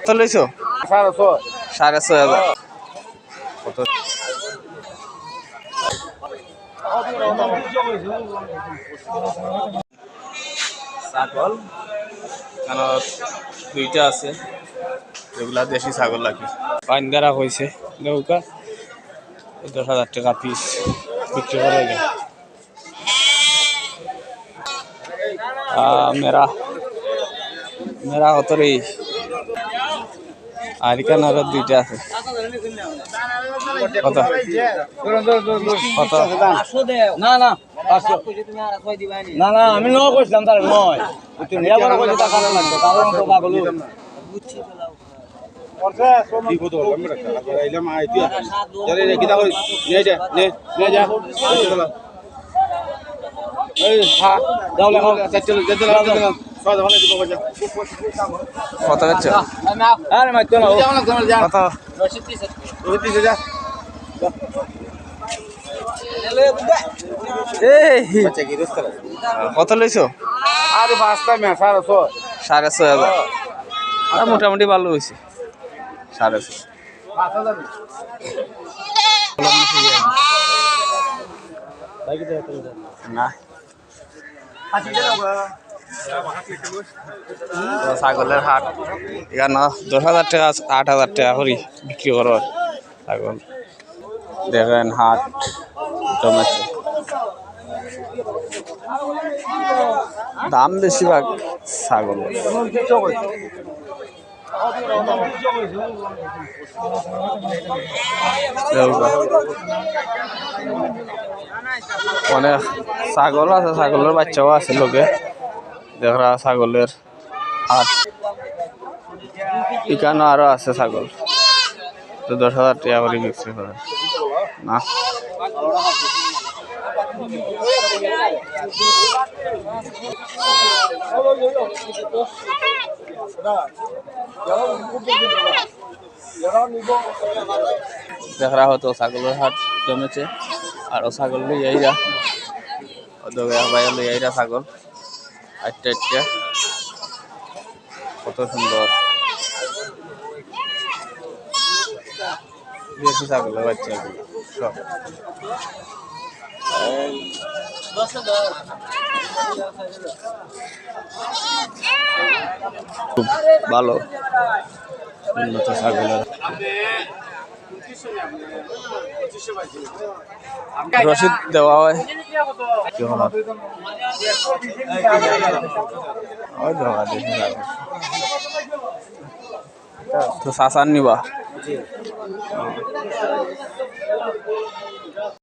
কত লইছো? 6,500 কত? ছাগল কারণ দুইটা আছে, এগুলা দেশি ছাগল লাগে। পাইন্দারা হয়েছে নৌকা 10,000 টাকা পিস বিক্রি করে গেল। মেরা হতরে আর কেন দুইটা আছে। কত কত? না না না না আমি ন কইছিলাম তার নয় টাকা লাগবে কারণ তো পাগল কত হচ্ছে? কত লইছো? আরে 5টা মে 650 6,500 মোটামুটি ভালো হয়েছে। 6,500 না ছাগলের হাট এখানে 10,000 টাকা 8,000 টাকা করি বিক্রি করো ছাগল। দেখেন হাট জমেছে, দাম বেশিরভাগ ছাগল। অনেক ছাগল আছে, ছাগলের বাচ্চাও আছে লোকে। দেখা ছাগলের হাট এখানে আরো আছে ছাগল, তো 10,000 টাকা করে বিক্রি করে না। দেখা হতো ছাগলের হাট জমেছে, আরো ছাগল লইয়া লইয়া ছাগল আটটা কত সুন্দর দেশি ছাগলের বাচ্চাগুলো সব। খুব ভালো উন্নত ছাগলের। রসিদ দেওয়া হয় তো সাসান নিবা।